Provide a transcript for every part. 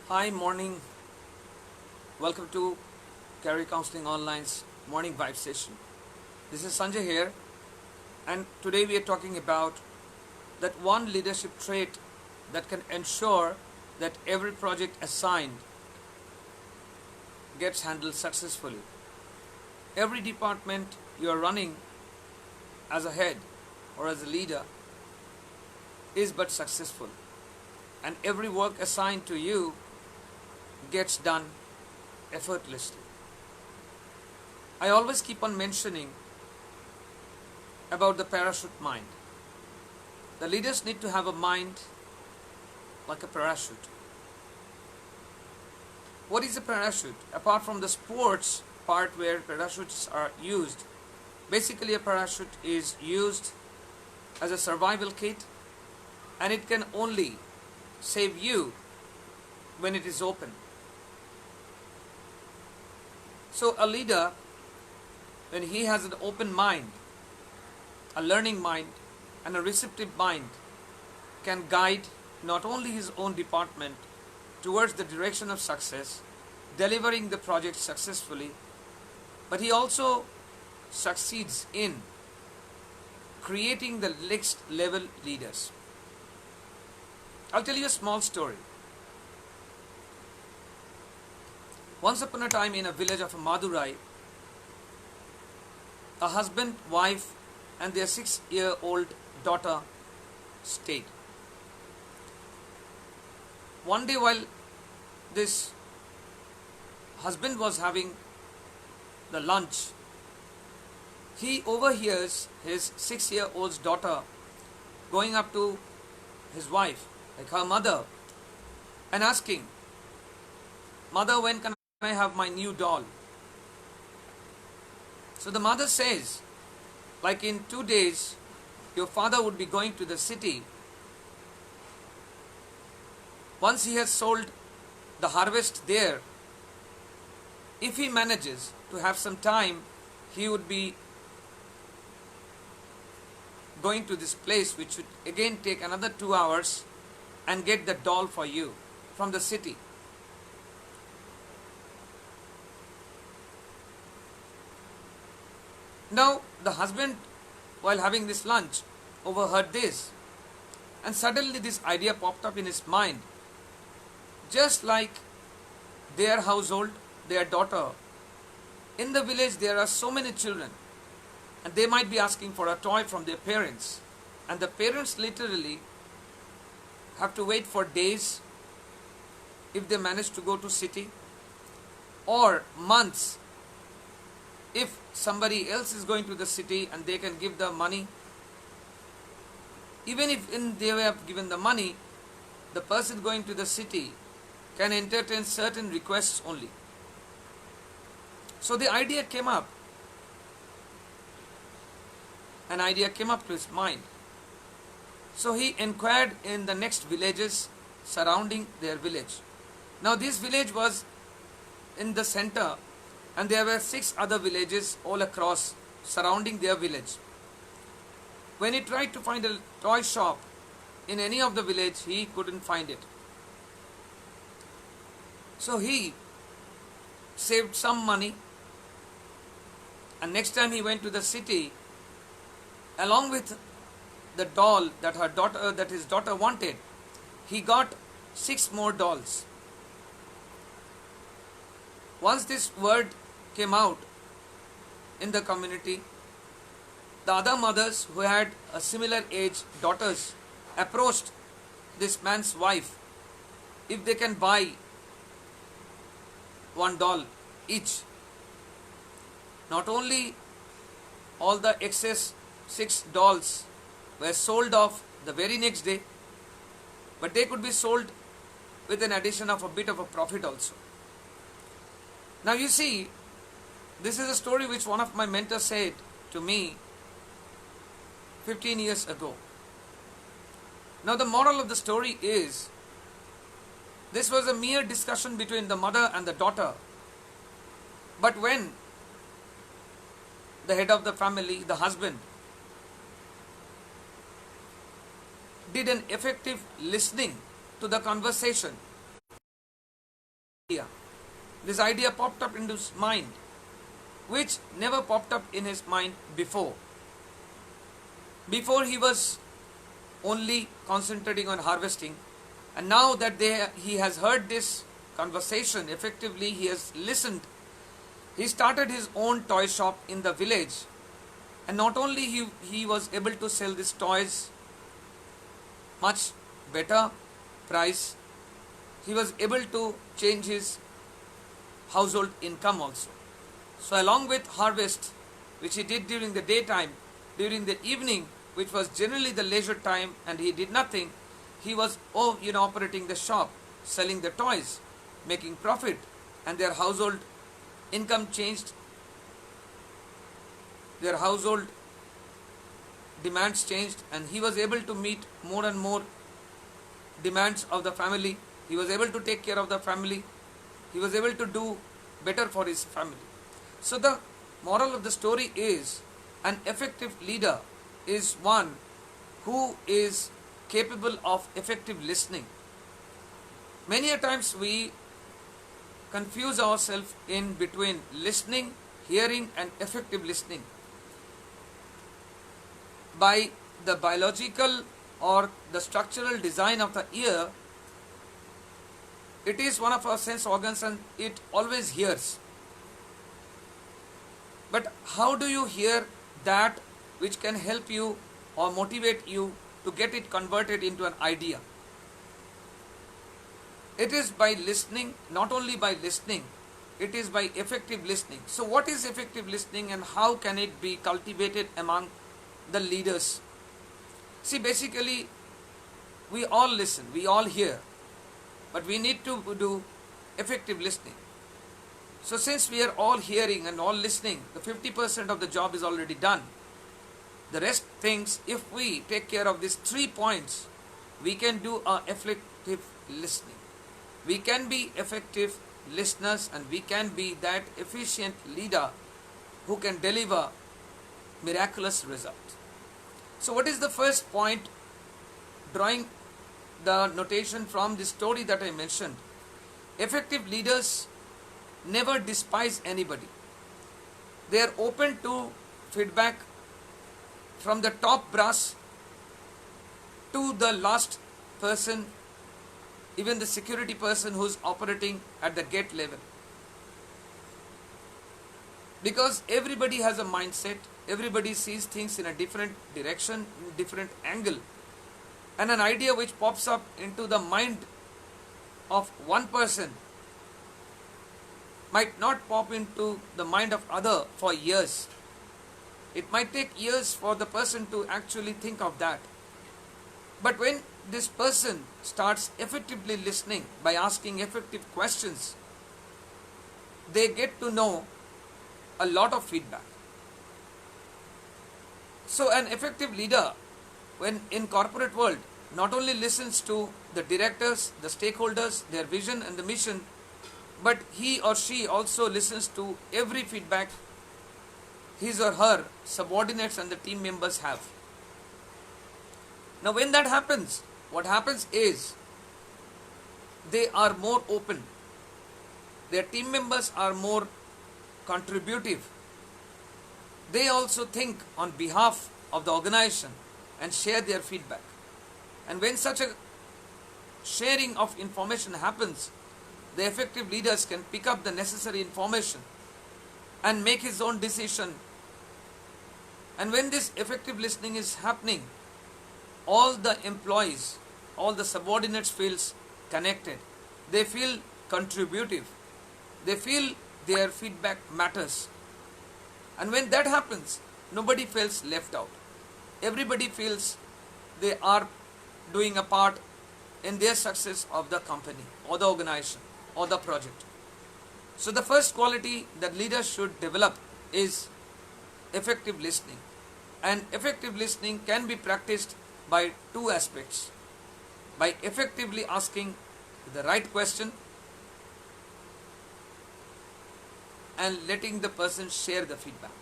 Hi, morning. Welcome to Career Counseling Online's morning vibe session. This is Sanjay here, and today we are talking about that one leadership trait that can ensure that every project assigned gets handled successfully. Every department you are running as a head or as a leader is but successful, and every work assigned to you gets done effortlessly. I always keep on mentioning about the parachute mind. The leaders need to have a mind like a parachute. What is a parachute? Apart from the sports part where parachutes are used, basically a parachute is used as a survival kit, and it can only save you when it is open. So a leader, when he has an open mind, a learning mind, and a receptive mind, can guide not only his own department towards the direction of success, delivering the project successfully, but he also succeeds in creating the next level leaders. I'll tell you a small story. Once upon a time in a village of Madurai, a husband, wife, and their 6-year-old daughter stayed. One day while this husband was having the lunch, he overhears his 6-year-old daughter going up to his wife, like her mother, and asking, "Mother, when can I have my new doll?" So the mother says, like in 2 days, your father would be going to the city. Once he has sold the harvest there, if he manages to have some time, he would be going to this place, which would again take another 2 hours, and get the doll for you from the city. Now the husband, while having this lunch, overheard this, and suddenly this idea popped up in his mind. Just like their household, their daughter, in the village there are so many children, and they might be asking for a toy from their parents, and the parents literally have to wait for days if they manage to go to city, or months if somebody else is going to the city and they can give the money. Even if they have given the money, the person going to the city can entertain certain requests only. So the idea came up. An idea came up to his mind. So he inquired in the next villages surrounding their village. Now this village was in the center, and there were 6 other villages all across surrounding their village. When he tried to find a toy shop in any of the village, he couldn't find it. So he saved some money, and next time he went to the city, along with the doll that his daughter wanted, he got 6 more dolls. Once this word came out in the community, the other mothers who had a similar age daughters approached this man's wife if they can buy 1 doll each. Not only all the excess 6 dolls were sold off the very next day, but they could be sold with an addition of a bit of a profit also. Now you see, this is a story which one of my mentors said to me 15 years ago. Now the moral of the story is, this was a mere discussion between the mother and the daughter. But when the head of the family, the husband, did an effective listening to the conversation, idea. This idea popped up into his mind, which never popped up in his mind before. Before he was only concentrating on harvesting, and now that he has heard this conversation effectively, he has listened, he started his own toy shop in the village. And not only he was able to sell these toys much better price, he was able to change his household income also. So along with harvest, which he did during the daytime, during the evening, which was generally the leisure time, and he did nothing, he was operating the shop, selling the toys, making profit, and their household income changed, their household demands changed, and he was able to meet more and more demands of the family. He was able to take care of the family. He was able to do better for his family. So the moral of the story is, an effective leader is one who is capable of effective listening. Many a times we confuse ourselves in between listening, hearing, and effective listening. By the biological or the structural design of the ear, it is one of our sense organs and it always hears. But how do you hear that which can help you or motivate you to get it converted into an idea? It is by listening, not only by listening, it is by effective listening. So what is effective listening and how can it be cultivated among the leaders? See, basically, we all listen, we all hear, but we need to do effective listening. So since we are all hearing and all listening, the 50% of the job is already done. The rest things, if we take care of these 3 points, we can do effective listening. We can be effective listeners and we can be that efficient leader who can deliver miraculous results. So what is the first point? Drawing the notation from the story that I mentioned. Effective leaders never despise anybody. They are open to feedback from the top brass to the last person, even the security person who is operating at the gate level. Because everybody has a mindset, everybody sees things in a different direction, different angle. And an idea which pops up into the mind of one person might not pop into the mind of other for years. It might take years for the person to actually think of that. But when this person starts effectively listening by asking effective questions, they get to know a lot of feedback. So an effective leader, when in corporate world, not only listens to the directors, the stakeholders, their vision and the mission, but he or she also listens to every feedback his or her subordinates and the team members have. Now when that happens, what happens is they are more open. Their team members are more contributive. They also think on behalf of the organization and share their feedback. And when such a sharing of information happens, the effective leaders can pick up the necessary information and make his own decision. And when this effective listening is happening, all the employees, all the subordinates feels connected. They feel contributive. They feel their feedback matters. And when that happens, nobody feels left out. Everybody feels they are doing a part in their success of the company or the organization or the project. So the first quality that leaders should develop is effective listening. And effective listening can be practiced by 2 aspects. By effectively asking the right question and letting the person share the feedback.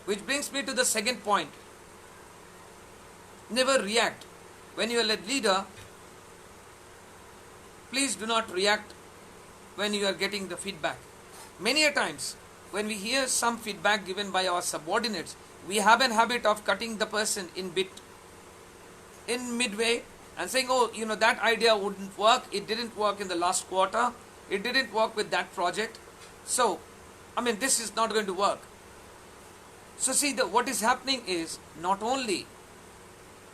Which brings me to the second point. Never react. When you are a leader, please do not react when you are getting the feedback. Many a times, when we hear some feedback given by our subordinates, we have an habit of cutting the person in midway and saying, oh, that idea wouldn't work, it didn't work in the last quarter, it didn't work with that project, so, this is not going to work. So see, what is happening is, not only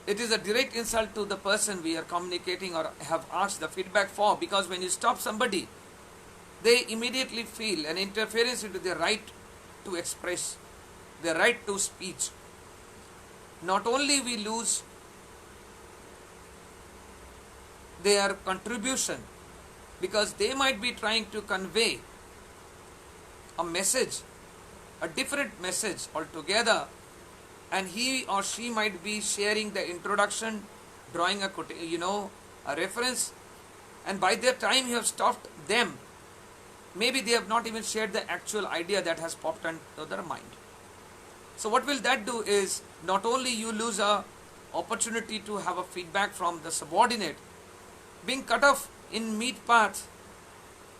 it is a direct insult to the person we are communicating or have asked the feedback for, because when you stop somebody, they immediately feel an interference into their right to express, their right to speech. Not only we lose their contribution, because they might be trying to convey a message, a different message altogether, and he or she might be sharing the introduction, drawing a reference, and by the time you have stopped them, maybe they have not even shared the actual idea that has popped into their mind. So what will that do is, not only you lose a opportunity to have a feedback from the subordinate, being cut off in mid-path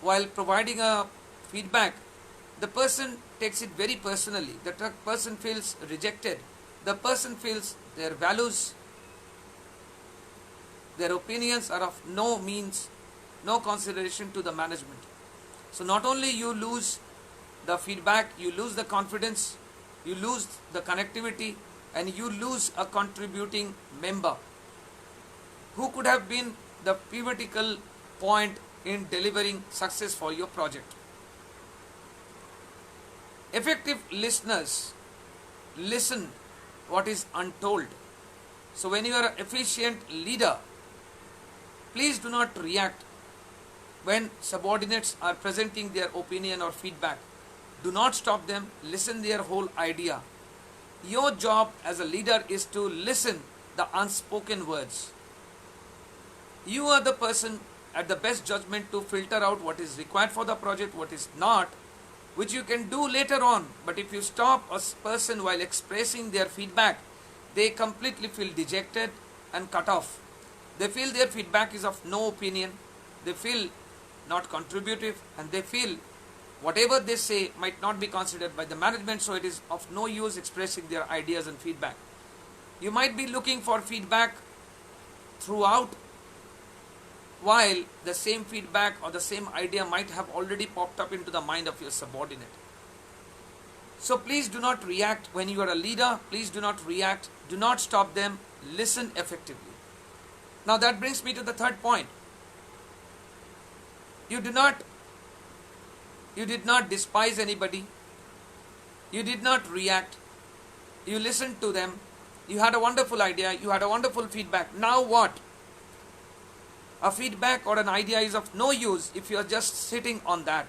while providing a feedback, the person takes it very personally. The person feels rejected. The person feels their values, their opinions are of no consideration to the management. So not only you lose the feedback, you lose the confidence, you lose the connectivity, and you lose a contributing member who could have been the pivotal point in delivering success for your project. Effective listeners listen what is untold. So when you are an efficient leader, please do not react when subordinates are presenting their opinion or feedback. Do not stop them, listen their whole idea. Your job as a leader is to listen the unspoken words. You are the person at the best judgment to filter out what is required for the project, what is not, which you can do later on. But if you stop a person while expressing their feedback, they completely feel dejected and cut off. They feel their feedback is of no opinion, they feel not contributive, and they feel whatever they say might not be considered by the management, so it is of no use expressing their ideas and feedback. You might be looking for feedback throughout, while the same feedback or the same idea might have already popped up into the mind of your subordinate. So please do not react when you are a leader. Please do not react. Do not stop them. Listen effectively. Now that brings me to the third point. You did not despise anybody. You did not react. You listened to them. You had a wonderful idea. You had a wonderful feedback. Now what? A feedback or an idea is of no use if you are just sitting on that.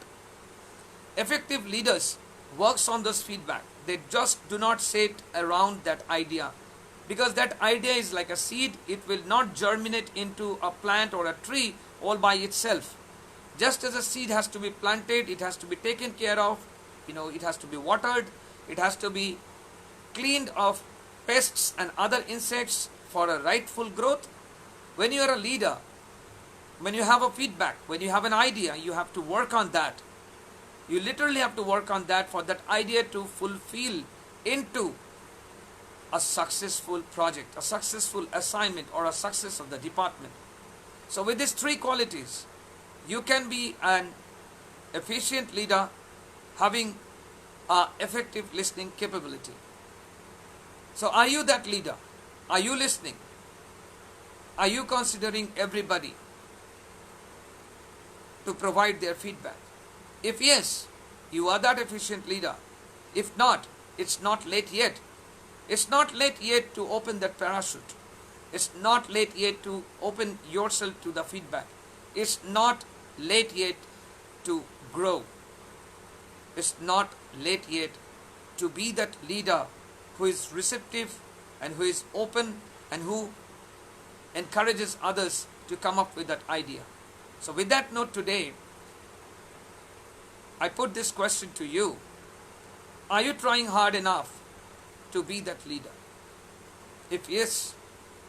Effective leaders works on this feedback. They just do not sit around that idea, because that idea is like a seed. It will not germinate into a plant or a tree all by itself. Just as a seed has to be planted, it has to be taken care of, it has to be watered, it has to be cleaned of pests and other insects for a rightful growth. When you are a leader, when you have a feedback, when you have an idea, you have to work on that. You literally have to work on that for that idea to fulfill into a successful project, a successful assignment, or a success of the department. So with these three qualities, you can be an efficient leader having an effective listening capability. So are you that leader? Are you listening? Are you considering everybody to provide their feedback? If yes, you are that efficient leader. If not, it's not late yet. It's not late yet to open that parachute. It's not late yet to open yourself to the feedback. It's not late yet to grow. It's not late yet to be that leader who is receptive and who is open and who encourages others to come up with that idea. So with that note today, I put this question to you. Are you trying hard enough to be that leader? If yes,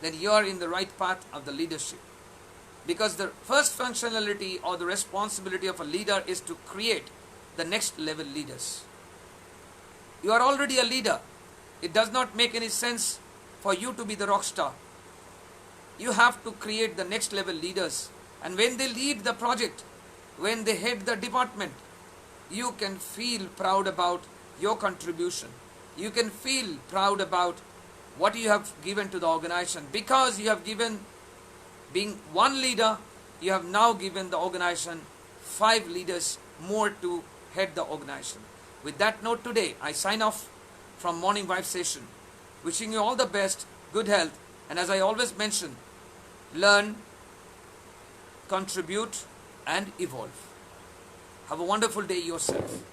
then you are in the right path of the leadership. Because the first functionality or the responsibility of a leader is to create the next level leaders. You are already a leader. It does not make any sense for you to be the rock star. You have to create the next level leaders. And when they lead the project, when they head the department, you can feel proud about your contribution. You can feel proud about what you have given to the organization. Because you have given, being one leader, you have now given the organization 5 leaders more to head the organization. With that note today, I sign off from Morning Vibe Session. Wishing you all the best, good health, and as I always mention, learn, contribute, and evolve. Have a wonderful day yourself.